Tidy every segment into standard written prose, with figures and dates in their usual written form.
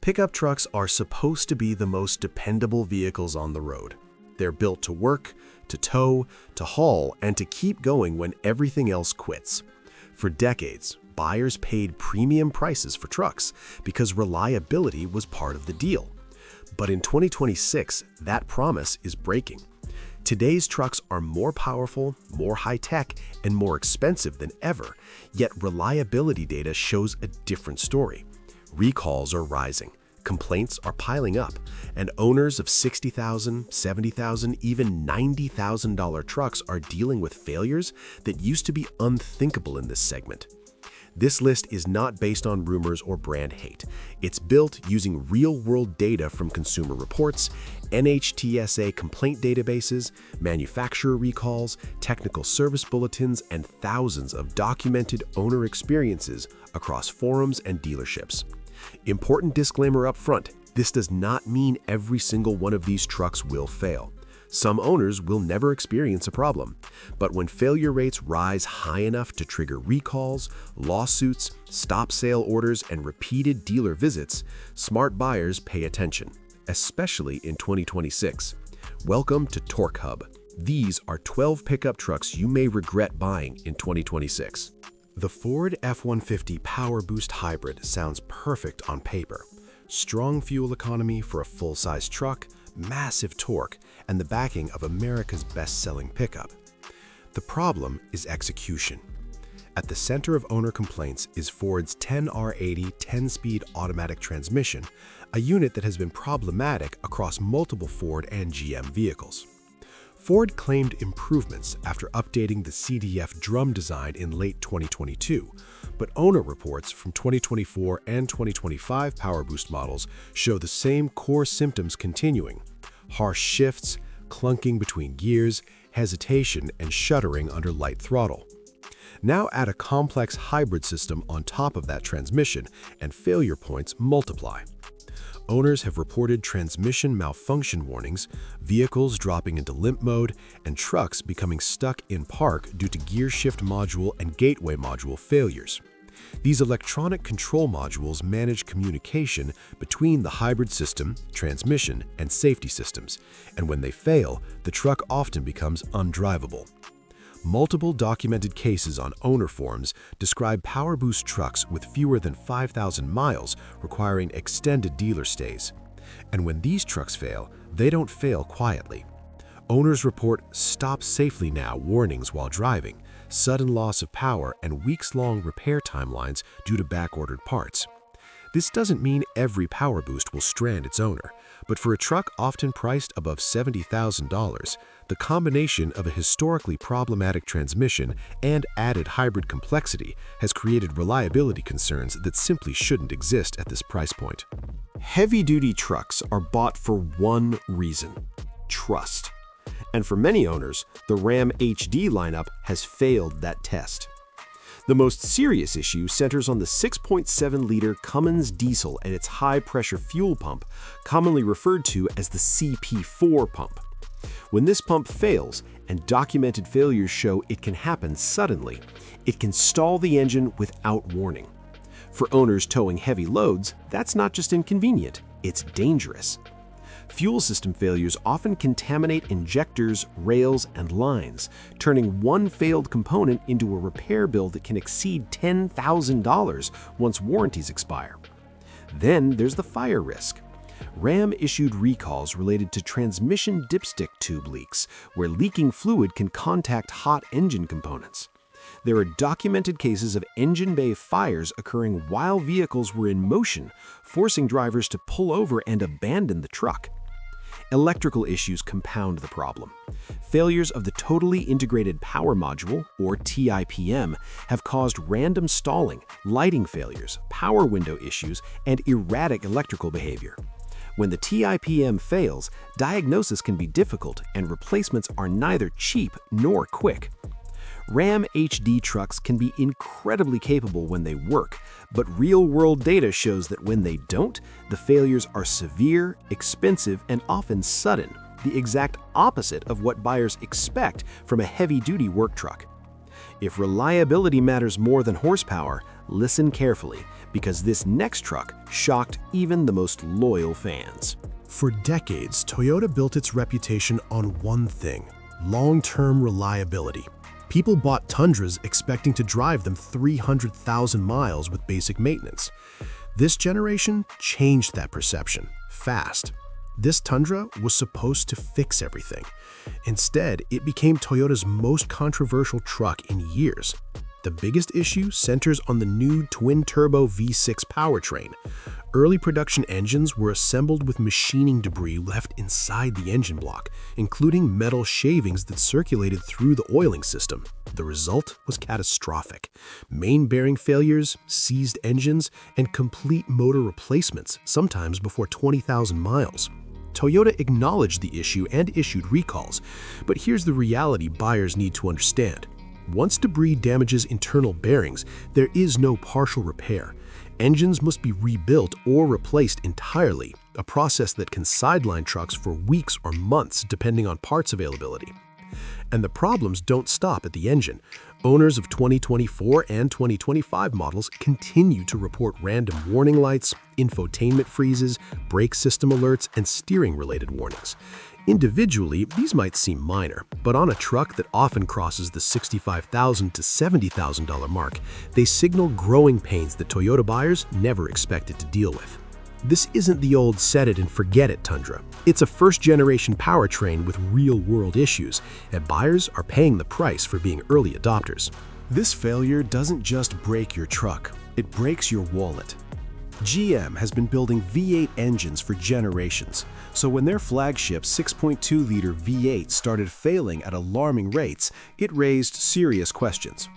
Pickup trucks are supposed to be the most dependable vehicles on the road. They're built to work, to tow, to haul, and to keep going when everything else quits. For decades, buyers paid premium prices for trucks because reliability was part of the deal. But in 2026, that promise is breaking. Today's trucks are more powerful, more high-tech, and more expensive than ever, yet reliability data shows a different story. Recalls are rising, complaints are piling up, and owners of $60,000, $70,000, even $90,000 trucks are dealing with failures that used to be unthinkable in this segment. This list is not based on rumors or brand hate. It's built using real-world data from consumer reports, NHTSA complaint databases, manufacturer recalls, technical service bulletins, and thousands of documented owner experiences across forums and dealerships. Important disclaimer up front, this does not mean every single one of these trucks will fail. Some owners will never experience a problem, but when failure rates rise high enough to trigger recalls, lawsuits, stop sale orders, and repeated dealer visits, smart buyers pay attention, especially in 2026. Welcome to Torque Hub. These are 12 pickup trucks you may regret buying in 2026. The Ford F-150 PowerBoost Hybrid sounds perfect on paper. Strong fuel economy for a full-size truck, massive torque, and the backing of America's best-selling pickup. The problem is execution. At the center of owner complaints is Ford's 10R80 10-speed automatic transmission, a unit that has been problematic across multiple Ford and GM vehicles. Ford claimed improvements after updating the CDF drum design in late 2022, but owner reports from 2024 and 2025 PowerBoost models show the same core symptoms continuing: harsh shifts, clunking between gears, hesitation, and shuddering under light throttle. Now add a complex hybrid system on top of that transmission, and failure points multiply. Owners have reported transmission malfunction warnings, vehicles dropping into limp mode, and trucks becoming stuck in park due to gear shift module and gateway module failures. These electronic control modules manage communication between the hybrid system, transmission, and safety systems, and when they fail, the truck often becomes undrivable. Multiple documented cases on owner forums describe PowerBoost trucks with fewer than 5,000 miles requiring extended dealer stays. And when these trucks fail, they don't fail quietly. Owners report "stop safely now" warnings while driving, sudden loss of power, and weeks-long repair timelines due to back-ordered parts. This doesn't mean every PowerBoost will strand its owner, but for a truck often priced above $70,000, the combination of a historically problematic transmission and added hybrid complexity has created reliability concerns that simply shouldn't exist at this price point. Heavy-duty trucks are bought for one reason: trust. And for many owners, the Ram HD lineup has failed that test. The most serious issue centers on the 6.7-liter Cummins diesel and its high-pressure fuel pump, commonly referred to as the CP4 pump. When this pump fails, and documented failures show it can happen suddenly, it can stall the engine without warning. For owners towing heavy loads, that's not just inconvenient, it's dangerous. Fuel system failures often contaminate injectors, rails, and lines, turning one failed component into a repair bill that can exceed $10,000 once warranties expire. Then there's the fire risk. Ram issued recalls related to transmission dipstick tube leaks, where leaking fluid can contact hot engine components. There are documented cases of engine bay fires occurring while vehicles were in motion, forcing drivers to pull over and abandon the truck. Electrical issues compound the problem. Failures of the Totally Integrated Power Module, or TIPM, have caused random stalling, lighting failures, power window issues, and erratic electrical behavior. When the TIPM fails, diagnosis can be difficult, and replacements are neither cheap nor quick. Ram HD trucks can be incredibly capable when they work, but real-world data shows that when they don't, the failures are severe, expensive, and often sudden, the exact opposite of what buyers expect from a heavy-duty work truck. If reliability matters more than horsepower, Listen carefully, because this next truck shocked even the most loyal fans. For decades, Toyota built its reputation on one thing: long-term reliability. People bought Tundras expecting to drive them 300,000 miles with basic maintenance. This generation changed that perception fast. This Tundra was supposed to fix everything. Instead, it became Toyota's most controversial truck in years. The biggest issue centers on the new twin-turbo V6 powertrain. Early production engines were assembled with machining debris left inside the engine block, including metal shavings that circulated through the oiling system. The result was catastrophic. Main bearing failures, seized engines, and complete motor replacements, sometimes before 20,000 miles. Toyota acknowledged the issue and issued recalls, but here's the reality buyers need to understand. Once debris damages internal bearings, there is no partial repair. Engines must be rebuilt or replaced entirely, a process that can sideline trucks for weeks or months depending on parts availability. And the problems don't stop at the engine. Owners of 2024 and 2025 models continue to report random warning lights, infotainment freezes, brake system alerts, and steering-related warnings. Individually, these might seem minor, but on a truck that often crosses the $65,000 to $70,000 mark, they signal growing pains that Toyota buyers never expected to deal with. This isn't the old set-it-and-forget-it Tundra. It's a first-generation powertrain with real-world issues, and buyers are paying the price for being early adopters. This failure doesn't just break your truck, it breaks your wallet. GM has been building V8 engines for generations, so when their flagship 6.2-liter V8 started failing at alarming rates, it raised serious questions.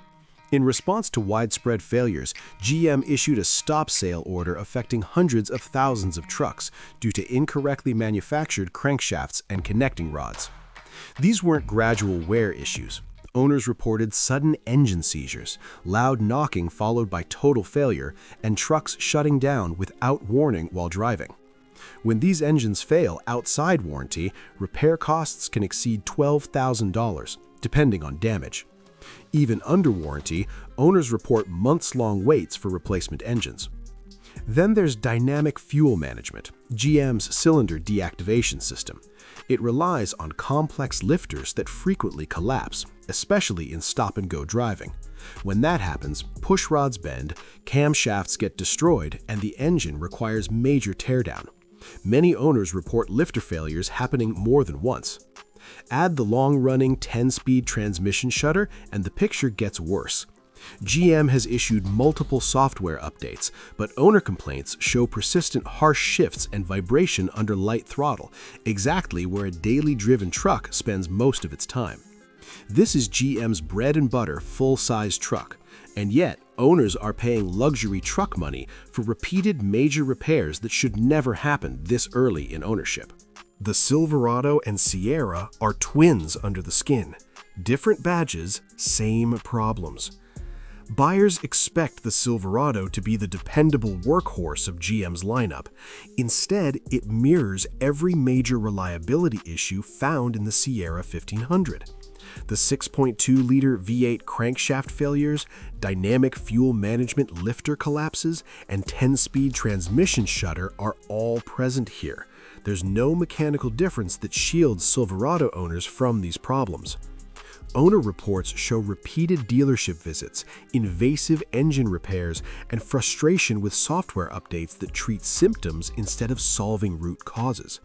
In response to widespread failures, GM issued a stop sale order affecting hundreds of thousands of trucks due to incorrectly manufactured crankshafts and connecting rods. These weren't gradual wear issues. Owners reported sudden engine seizures, loud knocking followed by total failure, and trucks shutting down without warning while driving. When these engines fail outside warranty, repair costs can exceed $12,000, depending on damage. Even under warranty, owners report months-long waits for replacement engines. Then there's dynamic fuel management, GM's cylinder deactivation system. It relies on complex lifters that frequently collapse, especially in stop-and-go driving. When that happens, push rods bend, camshafts get destroyed, and the engine requires major teardown. Many owners report lifter failures happening more than once. Add the long-running 10-speed transmission shutter, and the picture gets worse. GM has issued multiple software updates, but owner complaints show persistent harsh shifts and vibration under light throttle, exactly where a daily driven truck spends most of its time. This is GM's bread-and-butter full-size truck, and yet owners are paying luxury truck money for repeated major repairs that should never happen this early in ownership. The Silverado and Sierra are twins under the skin. Different badges, same problems. Buyers expect the Silverado to be the dependable workhorse of GM's lineup. Instead, it mirrors every major reliability issue found in the Sierra 1500. The 6.2-liter V8 crankshaft failures, dynamic fuel management lifter collapses, and 10-speed transmission shutter are all present here. There's no mechanical difference that shields Silverado owners from these problems. Owner reports show repeated dealership visits, invasive engine repairs, and frustration with software updates that treat symptoms instead of solving root causes.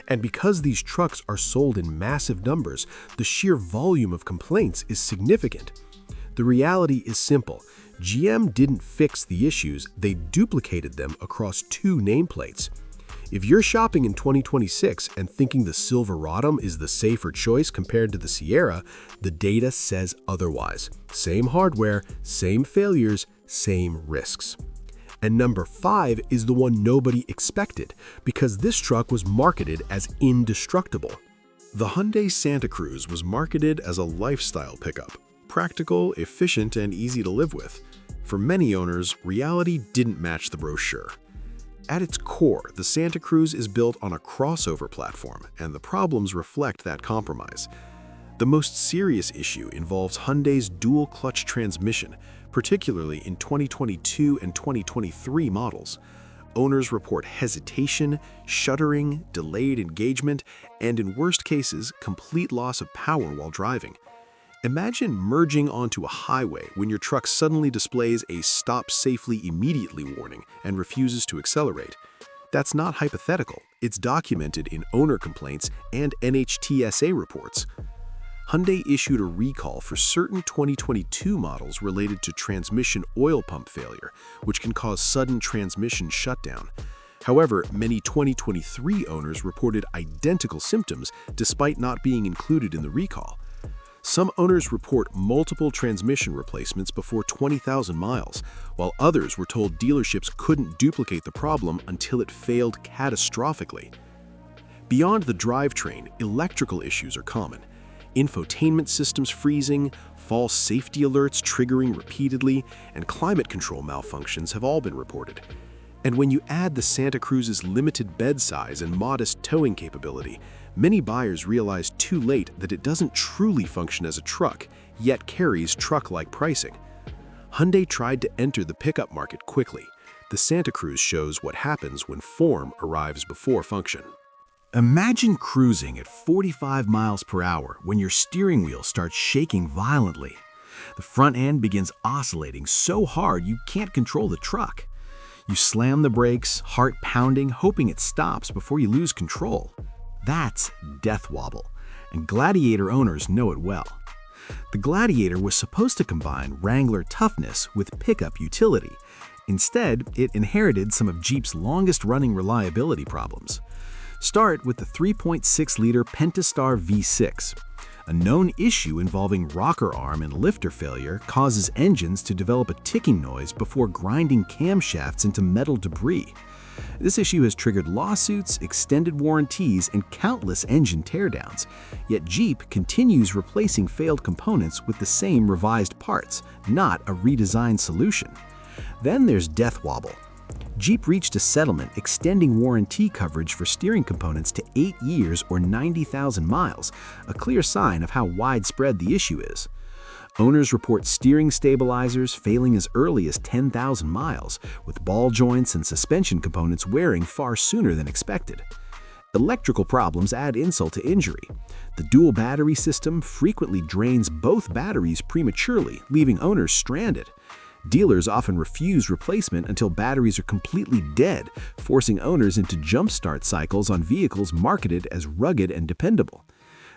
And because these trucks are sold in massive numbers, the sheer volume of complaints is significant. The reality is simple. GM didn't fix the issues, they duplicated them across two nameplates. If you're shopping in 2026 and thinking the Silverado is the safer choice compared to the Sierra, the data says otherwise. Same hardware, same failures, same risks. And number 5 is the one nobody expected, because this truck was marketed as indestructible. The Hyundai Santa Cruz was marketed as a lifestyle pickup, practical, efficient, and easy to live with. For many owners, reality didn't match the brochure. At its core, the Santa Cruz is built on a crossover platform, and the problems reflect that compromise. The most serious issue involves Hyundai's dual-clutch transmission, particularly in 2022 and 2023 models. Owners report hesitation, shuddering, delayed engagement, and in worst cases, complete loss of power while driving. Imagine merging onto a highway when your truck suddenly displays a "stop safely immediately" warning and refuses to accelerate. That's not hypothetical. It's documented in owner complaints and NHTSA reports. Hyundai issued a recall for certain 2022 models related to transmission oil pump failure, which can cause sudden transmission shutdown. However, many 2023 owners reported identical symptoms despite not being included in the recall. Some owners report multiple transmission replacements before 20,000 miles, while others were told dealerships couldn't duplicate the problem until it failed catastrophically. Beyond the drivetrain, electrical issues are common. Infotainment systems freezing, false safety alerts triggering repeatedly, and climate control malfunctions have all been reported. And when you add the Santa Cruz's limited bed size and modest towing capability, many buyers realize too late that it doesn't truly function as a truck, yet carries truck-like pricing. Hyundai tried to enter the pickup market quickly. The Santa Cruz shows what happens when form arrives before function. Imagine cruising at 45 miles per hour when your steering wheel starts shaking violently. The front end begins oscillating so hard you can't control the truck. You slam the brakes, heart pounding, hoping it stops before you lose control. That's death wobble, and Gladiator owners know it well. The Gladiator was supposed to combine Wrangler toughness with pickup utility. Instead, it inherited some of Jeep's longest-running reliability problems. Start with the 3.6-liter Pentastar V6. A known issue involving rocker arm and lifter failure causes engines to develop a ticking noise before grinding camshafts into metal debris. This issue has triggered lawsuits, extended warranties, and countless engine teardowns. Yet Jeep continues replacing failed components with the same revised parts, not a redesigned solution. Then there's death wobble. Jeep reached a settlement extending warranty coverage for steering components to 8 years or 90,000 miles, a clear sign of how widespread the issue is. Owners report steering stabilizers failing as early as 10,000 miles, with ball joints and suspension components wearing far sooner than expected. Electrical problems add insult to injury. The dual battery system frequently drains both batteries prematurely, leaving owners stranded. Dealers often refuse replacement until batteries are completely dead, forcing owners into jump-start cycles on vehicles marketed as rugged and dependable.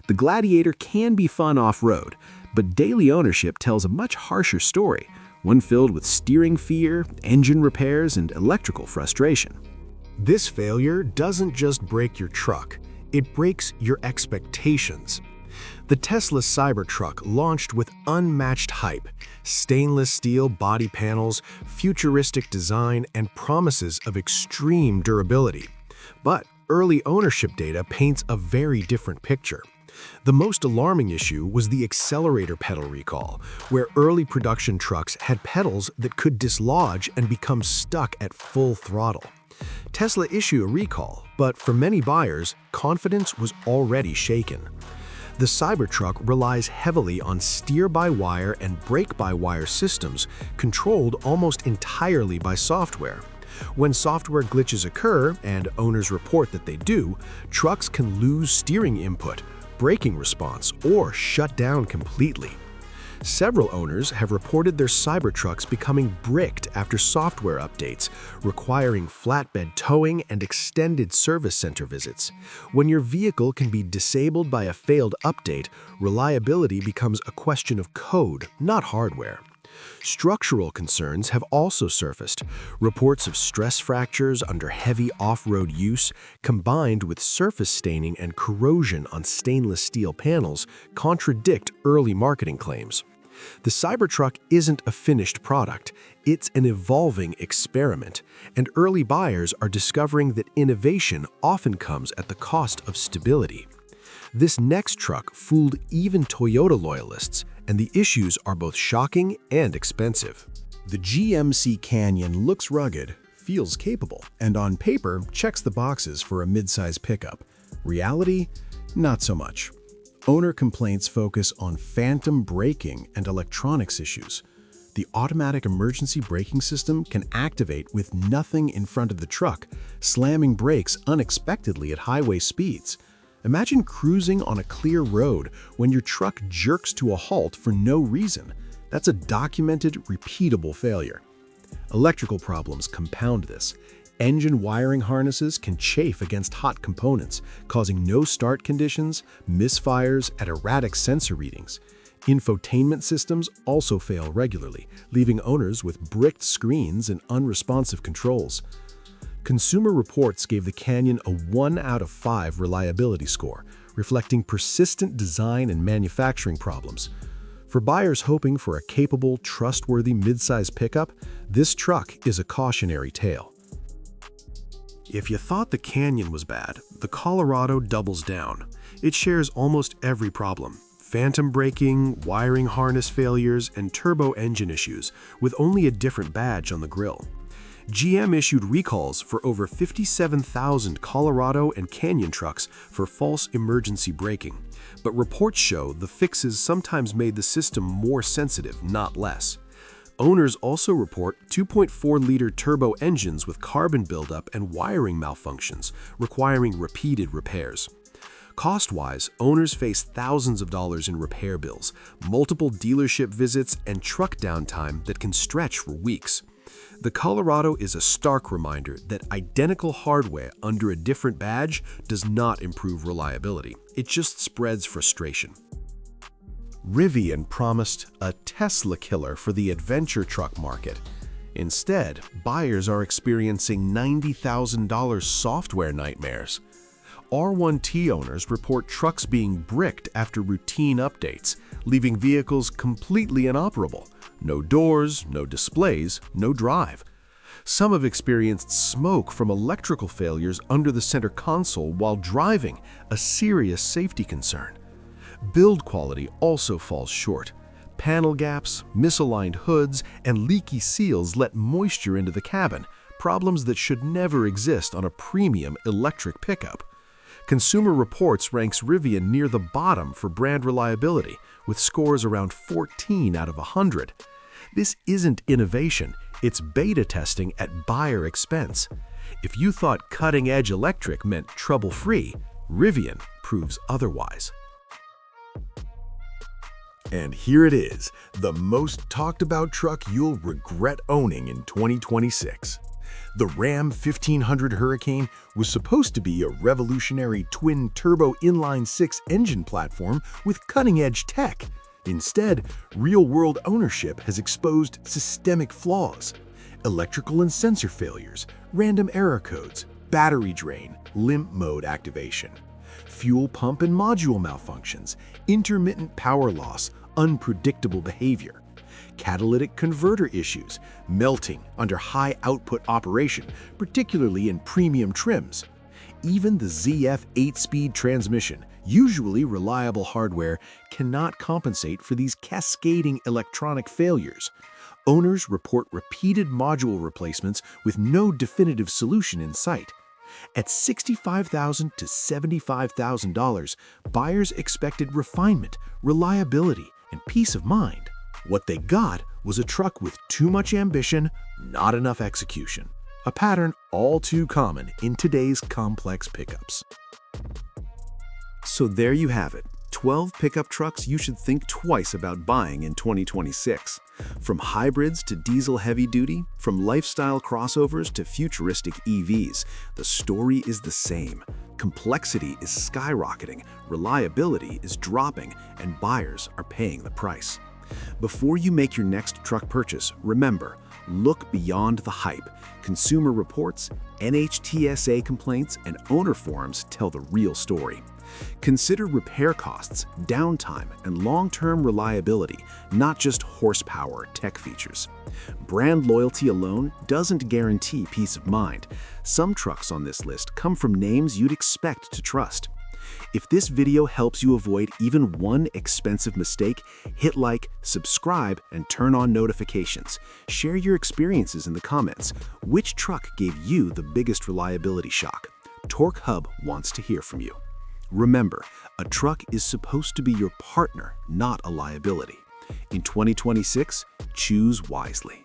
The Gladiator can be fun off-road, but daily ownership tells a much harsher story, one filled with steering fear, engine repairs, and electrical frustration. This failure doesn't just break your truck, it breaks your expectations. The Tesla Cybertruck launched with unmatched hype, stainless steel body panels, futuristic design, and promises of extreme durability. But early ownership data paints a very different picture. The most alarming issue was the accelerator pedal recall, where early production trucks had pedals that could dislodge and become stuck at full throttle. Tesla issued a recall, but for many buyers, confidence was already shaken. The Cybertruck relies heavily on steer-by-wire and brake-by-wire systems controlled almost entirely by software. When software glitches occur, and owners report that they do, trucks can lose steering input, braking response, or shut down completely. Several owners have reported their Cybertrucks becoming bricked after software updates, requiring flatbed towing and extended service center visits. When your vehicle can be disabled by a failed update, reliability becomes a question of code, not hardware. Structural concerns have also surfaced. Reports of stress fractures under heavy off-road use, combined with surface staining and corrosion on stainless steel panels, contradict early marketing claims. The Cybertruck isn't a finished product, it's an evolving experiment, and early buyers are discovering that innovation often comes at the cost of stability. This next truck fooled even Toyota loyalists, and the issues are both shocking and expensive. The GMC Canyon looks rugged, feels capable, and on paper checks the boxes for a midsize pickup. Reality? Not so much. Owner complaints focus on phantom braking and electronics issues. The automatic emergency braking system can activate with nothing in front of the truck, slamming brakes unexpectedly at highway speeds. Imagine cruising on a clear road when your truck jerks to a halt for no reason. That's a documented, repeatable failure. Electrical problems compound this. Engine wiring harnesses can chafe against hot components, causing no-start conditions, misfires, and erratic sensor readings. Infotainment systems also fail regularly, leaving owners with bricked screens and unresponsive controls. Consumer Reports gave the Canyon a 1 out of 5 reliability score, reflecting persistent design and manufacturing problems. For buyers hoping for a capable, trustworthy midsize pickup, this truck is a cautionary tale. If you thought the Canyon was bad, the Colorado doubles down. It shares almost every problem: phantom braking, wiring harness failures, and turbo engine issues, with only a different badge on the grille. GM issued recalls for over 57,000 Colorado and Canyon trucks for false emergency braking, but reports show the fixes sometimes made the system more sensitive, not less. Owners also report 2.4-liter turbo engines with carbon buildup and wiring malfunctions, requiring repeated repairs. Cost-wise, owners face thousands of dollars in repair bills, multiple dealership visits, and truck downtime that can stretch for weeks. The Colorado is a stark reminder that identical hardware under a different badge does not improve reliability. It just spreads frustration. Rivian promised a Tesla killer for the adventure truck market. Instead, buyers are experiencing $90,000 software nightmares. R1T owners report trucks being bricked after routine updates, leaving vehicles completely inoperable. No doors, no displays, no drive. Some have experienced smoke from electrical failures under the center console while driving, a serious safety concern. Build quality also falls short. Panel gaps, misaligned hoods, and leaky seals let moisture into the cabin, problems that should never exist on a premium electric pickup. Consumer Reports ranks Rivian near the bottom for brand reliability, with scores around 14 out of 100. This isn't innovation, it's beta testing at buyer expense. If you thought cutting-edge electric meant trouble-free, Rivian proves otherwise. And here it is, the most talked about truck you'll regret owning in 2026. The Ram 1500 Hurricane was supposed to be a revolutionary twin-turbo inline-six engine platform with cutting-edge tech. Instead, real-world ownership has exposed systemic flaws: electrical and sensor failures, random error codes, battery drain, limp mode activation, fuel pump and module malfunctions, intermittent power loss, unpredictable behavior, catalytic converter issues, melting under high output operation, particularly in premium trims. Even the ZF 8-speed transmission, usually reliable hardware, cannot compensate for these cascading electronic failures. Owners report repeated module replacements with no definitive solution in sight. At $65,000 to $75,000, buyers expected refinement, reliability, and peace of mind. What they got was a truck with too much ambition, not enough execution. A pattern all too common in today's complex pickups. So there you have it, 12 pickup trucks you should think twice about buying in 2026. From hybrids to diesel heavy-duty, from lifestyle crossovers to futuristic EVs, the story is the same. Complexity is skyrocketing, reliability is dropping, and buyers are paying the price. Before you make your next truck purchase, remember, look beyond the hype. Consumer Reports, NHTSA complaints, and owner forums tell the real story. Consider repair costs, downtime, and long-term reliability, not just horsepower or tech features. Brand loyalty alone doesn't guarantee peace of mind. Some trucks on this list come from names you'd expect to trust. If this video helps you avoid even one expensive mistake, hit like, subscribe, and turn on notifications. Share your experiences in the comments. Which truck gave you the biggest reliability shock? Torque Hub wants to hear from you. Remember, a truck is supposed to be your partner, not a liability. In 2026, choose wisely.